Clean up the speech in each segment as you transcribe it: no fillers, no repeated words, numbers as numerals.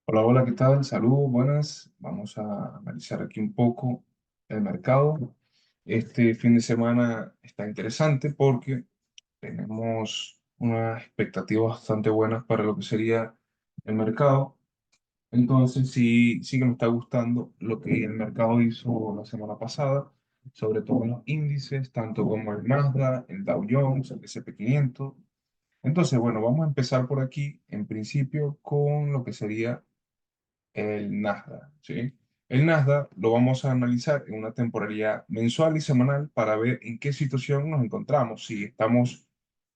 Hola, hola, ¿qué tal? Salud, buenas. Vamos a analizar aquí un poco el mercado. Este fin de semana está interesante porque tenemos unas expectativas bastante buenas para lo que sería el mercado. Entonces, sí que me está gustando lo que el mercado hizo la semana pasada, sobre todo en los índices, tanto como el Nasdaq, el Dow Jones, el S&P 500. Entonces, bueno, vamos a empezar por aquí, en principio, con lo que sería el Nasdaq, ¿sí? El Nasdaq lo vamos a analizar en una temporalidad mensual y semanal para ver en qué situación nos encontramos, si estamos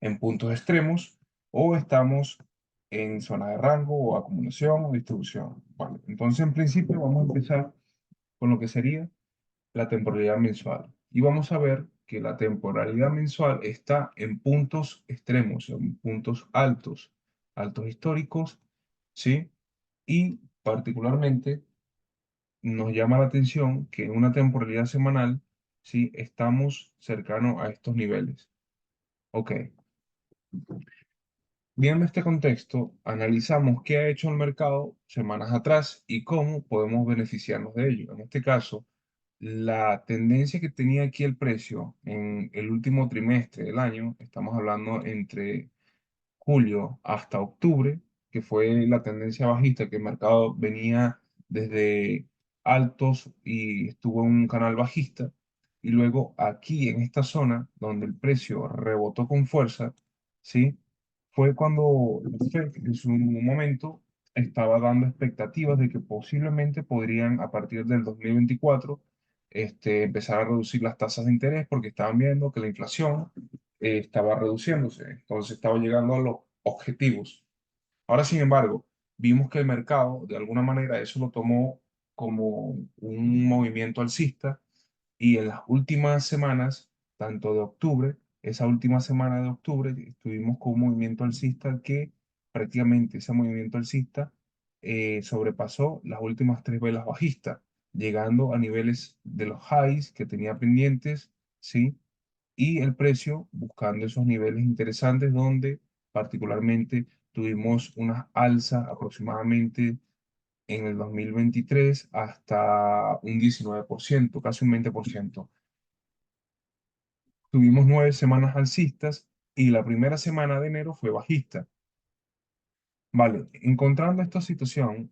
en puntos extremos o estamos en zona de rango o acumulación o distribución. Vale, entonces en principio vamos a empezar con lo que sería la temporalidad mensual y vamos a ver que la temporalidad mensual está en puntos extremos, en puntos altos, altos históricos, ¿sí? Y particularmente nos llama la atención que en una temporalidad semanal, sí, estamos cercanos a estos niveles. Ok, viendo este contexto, analizamos qué ha hecho el mercado semanas atrás y cómo podemos beneficiarnos de ello. En este caso, la tendencia que tenía aquí el precio en el último trimestre del año, estamos hablando entre julio hasta octubre, que fue la tendencia bajista, que el mercado venía desde altos y estuvo en un canal bajista, y luego aquí en esta zona donde el precio rebotó con fuerza, ¿sí? Fue cuando la Fed en su momento estaba dando expectativas de que posiblemente podrían a partir del 2024 empezar a reducir las tasas de interés porque estaban viendo que la inflación estaba reduciéndose, entonces estaba llegando a los objetivos. Ahora, sin embargo, vimos que el mercado, de alguna manera, eso lo tomó como un movimiento alcista y en las últimas semanas, tanto de octubre, esa última semana de octubre, estuvimos con un movimiento alcista que prácticamente ese movimiento alcista sobrepasó las últimas tres velas bajistas, llegando a niveles de los highs que tenía pendientes, ¿sí? Y el precio buscando esos niveles interesantes donde particularmente tuvimos una alza aproximadamente en el 2023 hasta un 19%, casi un 20%. Tuvimos 9 semanas alcistas y la primera semana de enero fue bajista. Vale, encontrando esta situación,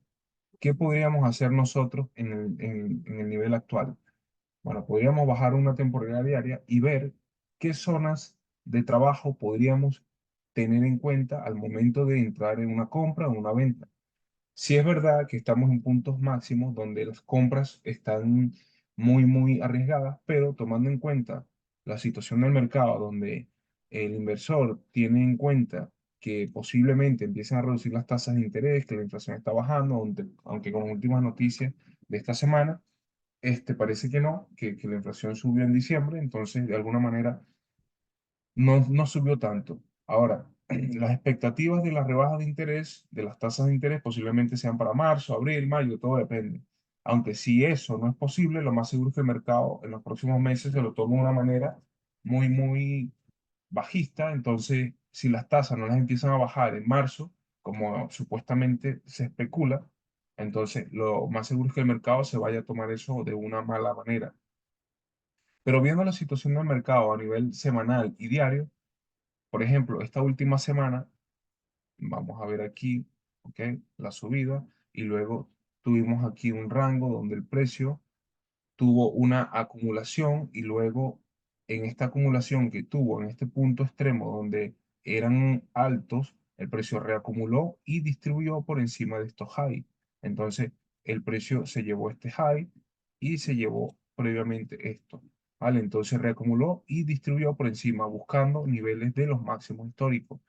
¿qué podríamos hacer nosotros en el nivel actual? Bueno, podríamos bajar una temporalidad diaria y ver qué zonas de trabajo podríamos tener en cuenta al momento de entrar en una compra o una venta. Si es verdad que estamos en puntos máximos donde las compras están muy arriesgadas, pero tomando en cuenta la situación del mercado donde el inversor tiene en cuenta que posiblemente empiecen a reducir las tasas de interés, que la inflación está bajando, aunque con las últimas noticias de esta semana, parece que no, que la inflación subió en diciembre, entonces de alguna manera no subió tanto. Ahora, las expectativas de las rebajas de interés, de las tasas de interés, posiblemente sean para marzo, abril, mayo, todo depende. Aunque si eso no es posible, lo más seguro es que el mercado en los próximos meses se lo tome de una manera muy bajista. Entonces, si las tasas no las empiezan a bajar en marzo, como supuestamente se especula, entonces lo más seguro es que el mercado se vaya a tomar eso de una mala manera. Pero viendo la situación del mercado a nivel semanal y diario, por ejemplo, esta última semana, vamos a ver aquí, ¿ok? La subida y luego tuvimos aquí un rango donde el precio tuvo una acumulación y luego en esta acumulación que tuvo en este punto extremo donde eran altos, el precio reacumuló y distribuyó por encima de estos high. Entonces, el precio se llevó este high y se llevó previamente esto. ¿Vale? Entonces reacumuló y distribuyó por encima, buscando niveles de los máximos históricos.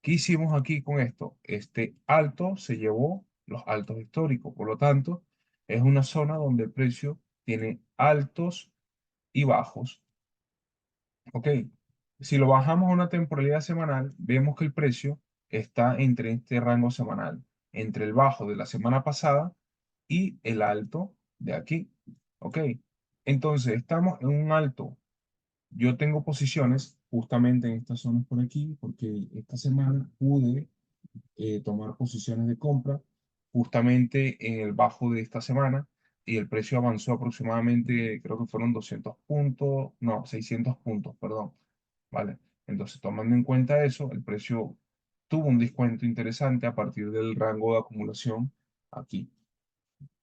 ¿Qué hicimos aquí con esto? Este alto se llevó los altos históricos, por lo tanto, es una zona donde el precio tiene altos y bajos. ¿Ok? Si lo bajamos a una temporalidad semanal, vemos que el precio está entre este rango semanal, entre el bajo de la semana pasada y el alto de aquí. ¿Ok? Entonces, estamos en un alto. Yo tengo posiciones justamente en estas zonas por aquí, porque esta semana pude tomar posiciones de compra justamente en el bajo de esta semana y el precio avanzó aproximadamente, creo que fueron 200 puntos, no, 600 puntos, perdón, ¿vale? Entonces, tomando en cuenta eso, el precio tuvo un descuento interesante a partir del rango de acumulación aquí.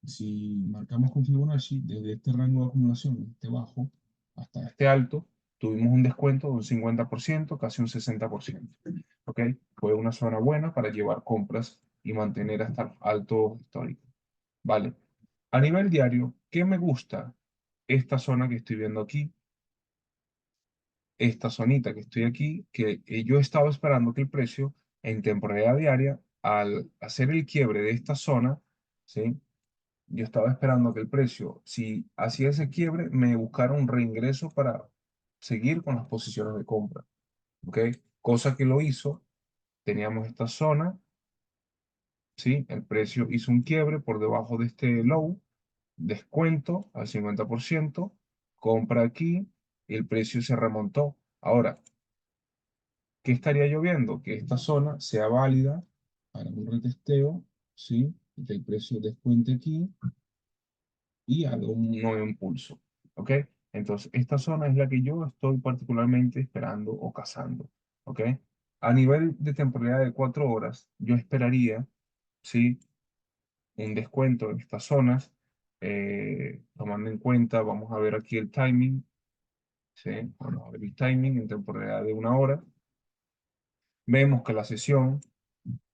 Si marcamos con Fibonacci, desde este rango de acumulación, este bajo, hasta este alto, tuvimos un descuento de un 50%, casi un 60%. ¿Ok? Fue una zona buena para llevar compras y mantener hasta altos históricos. ¿Vale? A nivel diario, ¿qué me gusta? Esta zona que estoy viendo aquí, esta zonita que estoy aquí, que yo estaba esperando que el precio en temporada diaria, al hacer el quiebre de esta zona, ¿sí? Yo estaba esperando que el precio, si hacía ese quiebre, me buscara un reingreso para seguir con las posiciones de compra. ¿Ok? Cosa que lo hizo. Teníamos esta zona, ¿sí? El precio hizo un quiebre por debajo de este low, descuento al 50%, compra aquí y el precio se remontó. Ahora, ¿qué estaría yo viendo? Que esta zona sea válida para un retesteo, ¿sí? Y que el precio descuente aquí y haga un nuevo impulso. ¿Ok? Entonces, esta zona es la que yo estoy particularmente esperando o cazando. ¿Ok? A nivel de temporalidad de 4 horas, yo esperaría, ¿sí? Un descuento en estas zonas, tomando en cuenta, vamos a ver aquí el timing, ¿sí? Vamos a ver el timing en temporalidad de 1 hora. Vemos que la sesión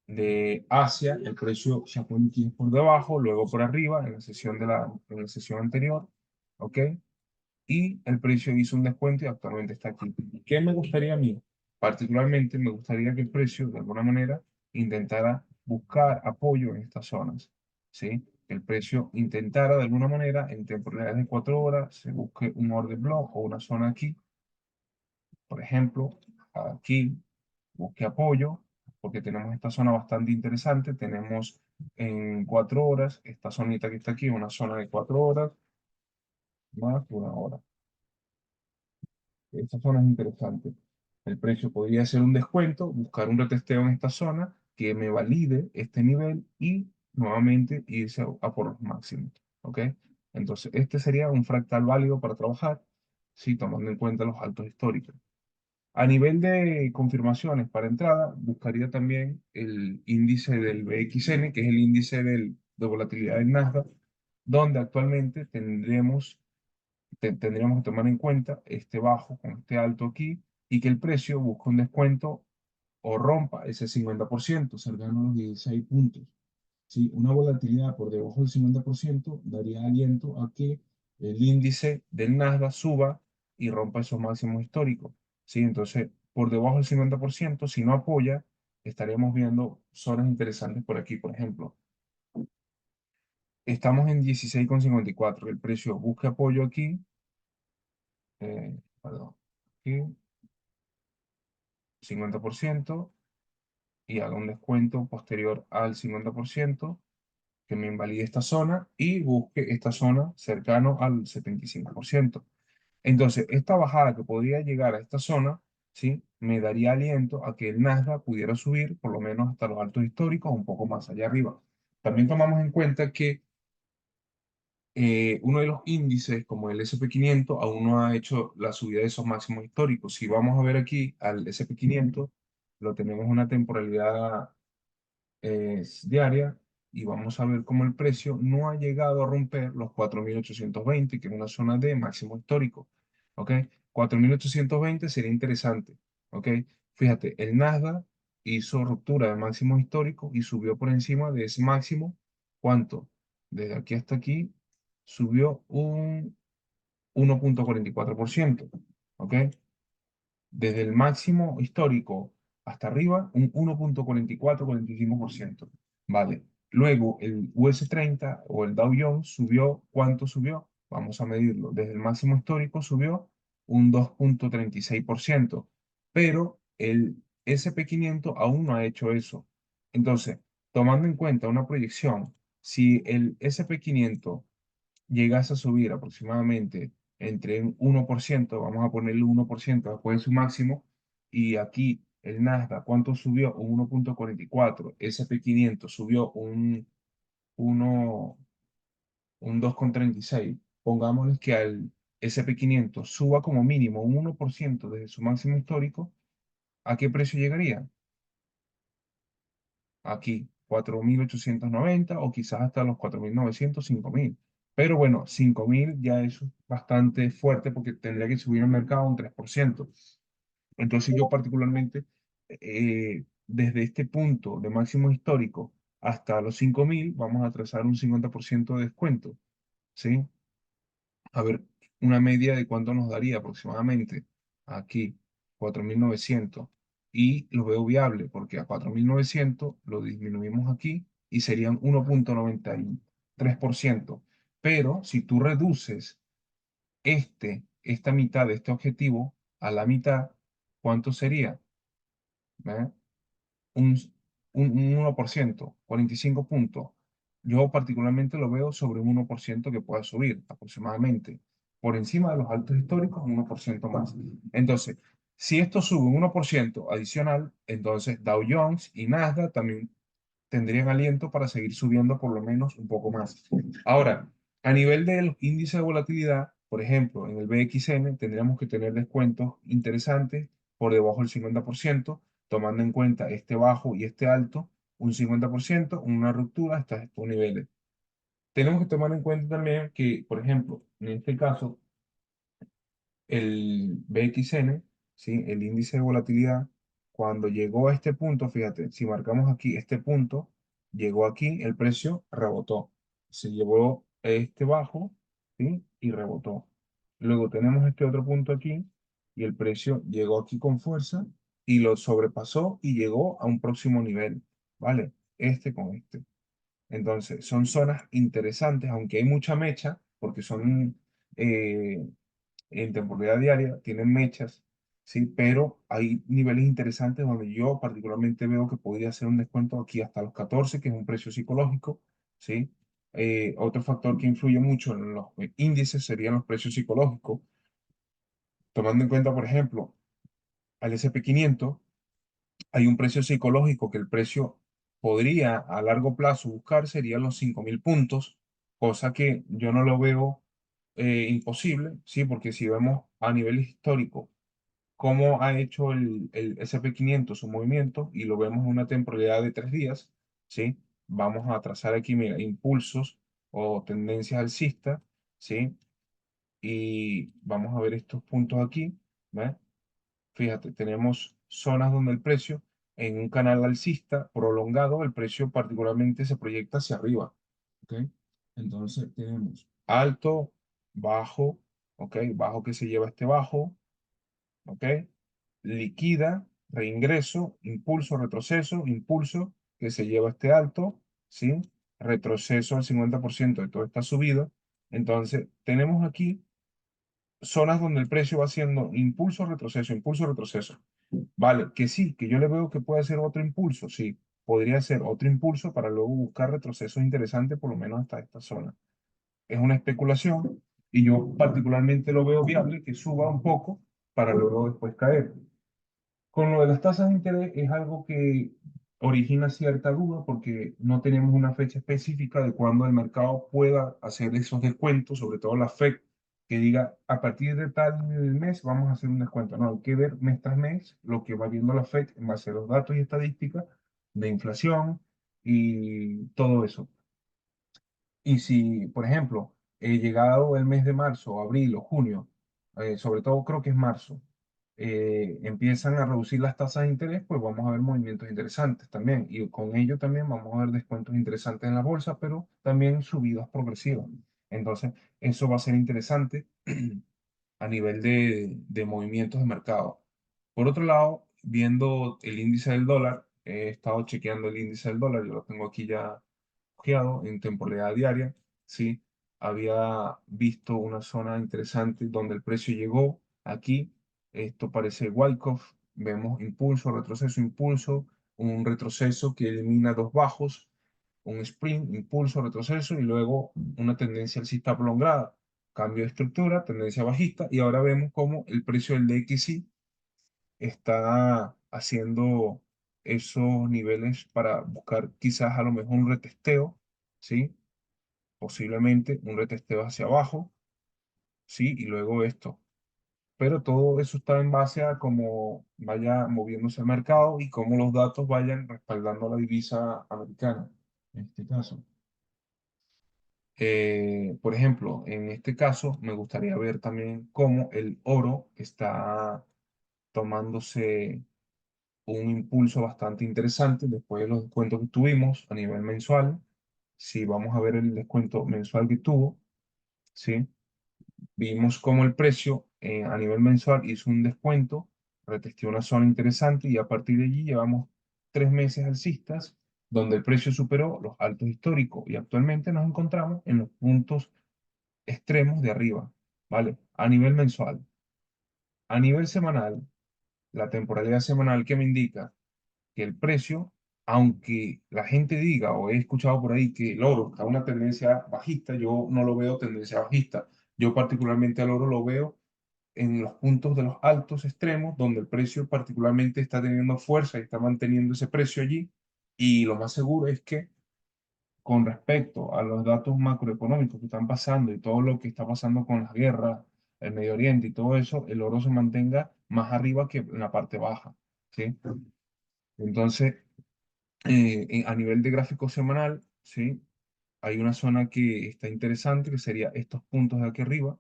de Asia, el precio se pone aquí por debajo, luego por arriba en la sesión, en la sesión anterior. ¿Ok? Y el precio hizo un descuento y actualmente está aquí. ¿Qué me gustaría a mí? Particularmente me gustaría que el precio, de alguna manera, intentara buscar apoyo en estas zonas, ¿sí? Que el precio intentara, de alguna manera, en temporalidades de 4 horas, se busque un order block o una zona aquí, por ejemplo, aquí, busque apoyo, porque tenemos esta zona bastante interesante. Tenemos en 4 horas, esta zonita que está aquí, una zona de 4 horas, más 1 hora. Esta zona es interesante. El precio podría ser un descuento, buscar un retesteo en esta zona que me valide este nivel y nuevamente irse a por los máximos. ¿Ok? Entonces, este sería un fractal válido para trabajar, sí, tomando en cuenta los altos históricos. A nivel de confirmaciones para entrada, buscaría también el índice del BXN, que es el índice de volatilidad del Nasdaq, donde actualmente tendríamos que tomar en cuenta este bajo con este alto aquí y que el precio busque un descuento o rompa ese 50%, cercano a los 16 puntos. ¿Sí? Una volatilidad por debajo del 50% daría aliento a que el índice del Nasdaq suba y rompa esos máximos históricos. ¿Sí? Entonces, por debajo del 50%, si no apoya, estaríamos viendo zonas interesantes por aquí. Por ejemplo, estamos en 16,54. El precio busca apoyo aquí. Perdón. Aquí 50% y haga un descuento posterior al 50% que me invalide esta zona y busque esta zona cercano al 75%. Entonces, esta bajada que podría llegar a esta zona, ¿sí? Me daría aliento a que el Nasdaq pudiera subir por lo menos hasta los altos históricos, un poco más allá arriba. También tomamos en cuenta que uno de los índices, como el SP500, aún no ha hecho la subida de esos máximos históricos. Si vamos a ver aquí al SP500, lo tenemos una temporalidad diaria y vamos a ver cómo el precio no ha llegado a romper los 4.820, que es una zona de máximo histórico. ¿Ok? 4.820 sería interesante. ¿Ok? Fíjate, el Nasdaq hizo ruptura de máximo histórico y subió por encima de ese máximo. ¿Cuánto? Desde aquí hasta aquí subió un 1,44%. ¿Ok? Desde el máximo histórico hasta arriba, un 1,44-45%. Vale. Luego, el US 30 o el Dow Jones subió, ¿cuánto subió? Vamos a medirlo. Desde el máximo histórico subió un 2,36%, pero el SP500 aún no ha hecho eso. Entonces, tomando en cuenta una proyección, si el SP500 llegase a subir aproximadamente entre un 1%, vamos a ponerle 1% después de su máximo, y aquí el Nasdaq, ¿cuánto subió? Un 1,44, S&P 500 subió un uno, un 2,36. Pongámosles que al S&P 500 suba como mínimo un 1% desde su máximo histórico, ¿a qué precio llegaría? Aquí, 4.890 o quizás hasta los 4.900, 5.000. Pero bueno, 5.000 ya es bastante fuerte porque tendría que subir el mercado un 3%. Entonces yo particularmente, desde este punto de máximo histórico hasta los 5.000, vamos a trazar un 50% de descuento, ¿sí? A ver, una media de cuánto nos daría aproximadamente. Aquí, 4.900. Y lo veo viable porque a 4.900 lo disminuimos aquí y serían 1,93%. Pero si tú reduces esta mitad de este objetivo a la mitad, ¿cuánto sería? ¿Ve? un, un 1%, 45 puntos. Yo particularmente lo veo sobre un 1% que pueda subir aproximadamente. Por encima de los altos históricos, un 1% más. Entonces, si esto sube un 1% adicional, entonces Dow Jones y Nasdaq también tendrían aliento para seguir subiendo por lo menos un poco más. Ahora, a nivel del índice de volatilidad, por ejemplo, en el BXN tendríamos que tener descuentos interesantes por debajo del 50%, tomando en cuenta este bajo y este alto, un 50%, una ruptura hasta estos niveles. Tenemos que tomar en cuenta también que, por ejemplo, en este caso, el BXN, ¿sí? El índice de volatilidad, cuando llegó a este punto, fíjate, si marcamos aquí este punto, llegó aquí, el precio rebotó. Se llevó este bajo, ¿sí? Y rebotó. Luego tenemos este otro punto aquí y el precio llegó aquí con fuerza y lo sobrepasó y llegó a un próximo nivel, ¿vale? Este con este. Entonces, son zonas interesantes, aunque hay mucha mecha, porque son eh, en temporada diaria, tienen mechas, ¿sí? Pero hay niveles interesantes donde yo particularmente veo que podría hacer un descuento aquí hasta los 14, que es un precio psicológico, ¿sí? Otro factor que influye mucho en los índices serían los precios psicológicos, tomando en cuenta, por ejemplo, al S&P 500 hay un precio psicológico que el precio podría a largo plazo buscar serían los 5.000 puntos, cosa que yo no lo veo imposible, ¿sí? Porque si vemos a nivel histórico cómo ha hecho el S&P 500 su movimiento y lo vemos en una temporalidad de 3 días, ¿sí? Vamos a trazar aquí, mira, impulsos o tendencias alcistas, ¿sí? Y vamos a ver estos puntos aquí, ¿ves? Fíjate, tenemos zonas donde el precio en un canal alcista prolongado, el precio particularmente se proyecta hacia arriba, ¿ok? Entonces tenemos alto, bajo, ¿ok? Bajo que se lleva este bajo, ¿ok? Liquida, reingreso, impulso, retroceso, impulso que se lleva este alto, ¿sí? Retroceso al 50% de toda esta subida. Entonces, tenemos aquí zonas donde el precio va haciendo impulso, retroceso, impulso, retroceso. Vale, que sí, que yo le veo que puede ser otro impulso, sí, podría ser otro impulso para luego buscar retrocesos interesantes, por lo menos hasta esta zona. Es una especulación y yo particularmente lo veo viable que suba un poco para luego después caer. Con lo de las tasas de interés es algo que origina cierta duda porque no tenemos una fecha específica de cuándo el mercado pueda hacer esos descuentos, sobre todo la FED, que diga a partir de tal mes vamos a hacer un descuento. No, hay que ver mes tras mes lo que va viendo la FED en base a los datos y estadísticas de inflación y todo eso. Y si, por ejemplo, llegado el mes de marzo, abril o junio, sobre todo creo que es marzo, empiezan a reducir las tasas de interés, pues vamos a ver movimientos interesantes también. Y con ello también vamos a ver descuentos interesantes en la bolsa, pero también subidas progresivas. Entonces, eso va a ser interesante a nivel de movimientos de mercado. Por otro lado, viendo el índice del dólar, he estado chequeando el índice del dólar, yo lo tengo aquí ya ojeado en temporalidad diaria, ¿sí? Había visto una zona interesante donde el precio llegó aquí, esto parece Wyckoff, vemos impulso, retroceso, impulso, un retroceso que elimina dos bajos, un sprint, impulso, retroceso y luego una tendencia alcista prolongada, cambio de estructura, tendencia bajista y ahora vemos cómo el precio del DXY está haciendo esos niveles para buscar quizás a lo mejor un retesteo, ¿sí? Posiblemente un retesteo hacia abajo, ¿sí? Y luego esto. Pero todo eso está en base a cómo vaya moviéndose el mercado y cómo los datos vayan respaldando la divisa americana, en este caso. Por ejemplo, en este caso me gustaría ver también cómo el oro está tomándose un impulso bastante interesante después de los descuentos que tuvimos a nivel mensual. Si vamos a ver el descuento mensual que tuvo, ¿sí? Vimos cómo el precio a nivel mensual hizo un descuento, retesteó una zona interesante y a partir de allí llevamos 3 meses alcistas donde el precio superó los altos históricos y actualmente nos encontramos en los puntos extremos de arriba, ¿vale? A nivel mensual. A nivel semanal, la temporalidad semanal que me indica que el precio, aunque la gente diga o he escuchado por ahí que el oro está en una tendencia bajista, yo no lo veo tendencia bajista. Yo particularmente al oro lo veo en los puntos de los altos extremos, donde el precio particularmente está teniendo fuerza y está manteniendo ese precio allí. Y lo más seguro es que con respecto a los datos macroeconómicos que están pasando y todo lo que está pasando con las guerras, el Medio Oriente y todo eso, el oro se mantenga más arriba que en la parte baja, ¿sí? Entonces, a nivel de gráfico semanal, ¿sí? Hay una zona que está interesante, que sería estos puntos de aquí arriba,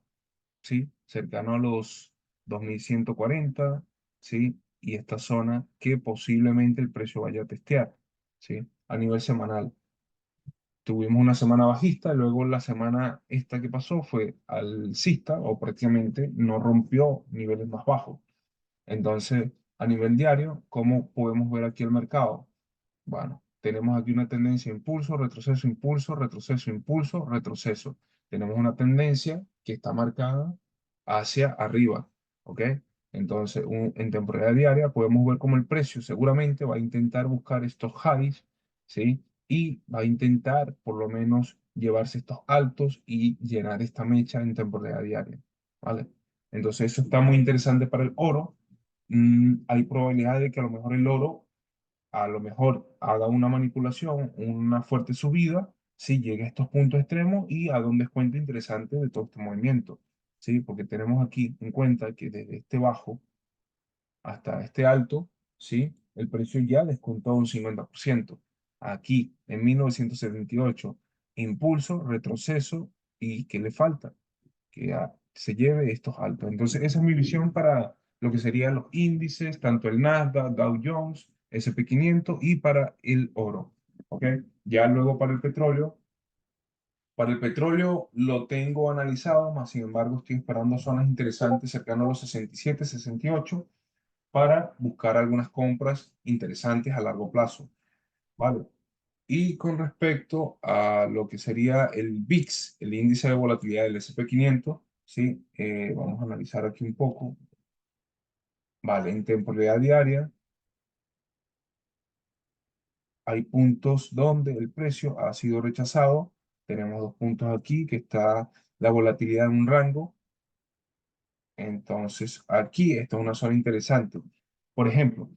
¿sí? Cercano a los 2140, ¿sí? Y esta zona que posiblemente el precio vaya a testear, ¿sí? A nivel semanal. Tuvimos una semana bajista, luego la semana esta que pasó fue alcista o prácticamente no rompió niveles más bajos. Entonces, a nivel diario, ¿cómo podemos ver aquí el mercado? Bueno, tenemos aquí una tendencia impulso, retroceso, impulso, retroceso, impulso, retroceso. Tenemos una tendencia que está marcada hacia arriba, ¿ok? Entonces, en temporada diaria podemos ver cómo el precio seguramente va a intentar buscar estos highs, ¿sí? Y va a intentar por lo menos llevarse estos altos y llenar esta mecha en temporada diaria, ¿vale? Entonces, eso está muy interesante para el oro. Hay probabilidad de que a lo mejor el oro a lo mejor haga una manipulación, una fuerte subida, si llega a estos puntos extremos y haga un descuento interesante de todo este movimiento, ¿sí? Porque tenemos aquí en cuenta que desde este bajo hasta este alto, ¿sí? El precio ya descontó un 50%. Aquí, en 1978, impulso, retroceso y ¿qué le falta? Que se lleve estos altos. Entonces, esa es mi visión para lo que serían los índices, tanto el Nasdaq, Dow Jones, S&P 500 y para el oro. ¿Ok? Ya luego para el petróleo lo tengo analizado, más sin embargo estoy esperando zonas interesantes cercanas a los 67, 68 para buscar algunas compras interesantes a largo plazo. ¿Vale? Y con respecto a lo que sería el VIX, el índice de volatilidad del S&P 500, ¿sí? Vamos a analizar aquí un poco. Vale, en temporalidad diaria hay puntos donde el precio ha sido rechazado. Tenemos dos puntos aquí que está la volatilidad en un rango. Entonces, aquí está una zona interesante. Por ejemplo,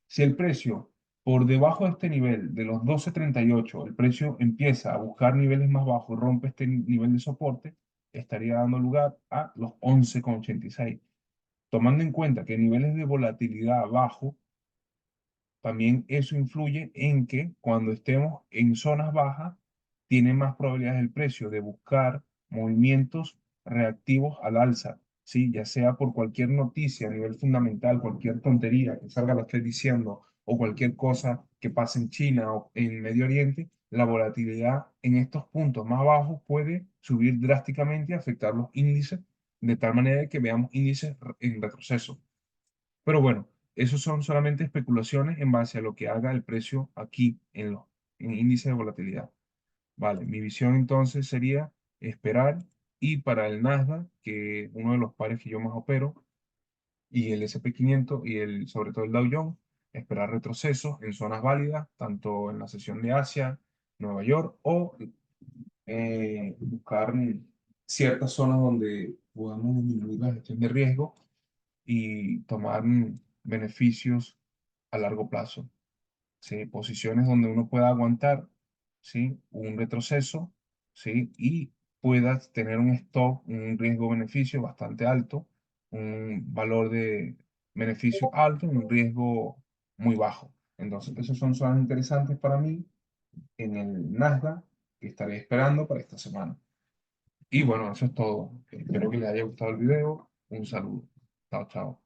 si el precio por debajo de este nivel de los 12.38, el precio empieza a buscar niveles más bajos, rompe este nivel de soporte, estaría dando lugar a los 11,86. Tomando en cuenta que niveles de volatilidad bajo también eso influye en que cuando estemos en zonas bajas, tiene más probabilidades el precio de buscar movimientos reactivos al alza, ¿sí? Ya sea por cualquier noticia a nivel fundamental, cualquier tontería que salga la esté diciendo o cualquier cosa que pase en China o en Medio Oriente, la volatilidad en estos puntos más bajos puede subir drásticamente y afectar los índices de tal manera que veamos índices en retroceso. Pero bueno, esos son solamente especulaciones en base a lo que haga el precio aquí en índice de volatilidad. Vale, mi visión entonces sería esperar y para el Nasdaq, que uno de los pares que yo más opero, y el S&P 500 y sobre todo el Dow Jones, esperar retrocesos en zonas válidas, tanto en la sesión de Asia, Nueva York, o buscar ciertas zonas donde podamos disminuir la gestión de riesgo y tomar beneficios a largo plazo. ¿Sí? Posiciones donde uno pueda aguantar ¿sí? Un retroceso, ¿sí? Y puedas tener un stop, un riesgo-beneficio bastante alto, un valor de beneficio alto y un riesgo muy bajo. Entonces, esos son zonas interesantes para mí en el Nasdaq que estaré esperando para esta semana. Y bueno, eso es todo. Espero que les haya gustado el video. Un saludo. Chao, chao.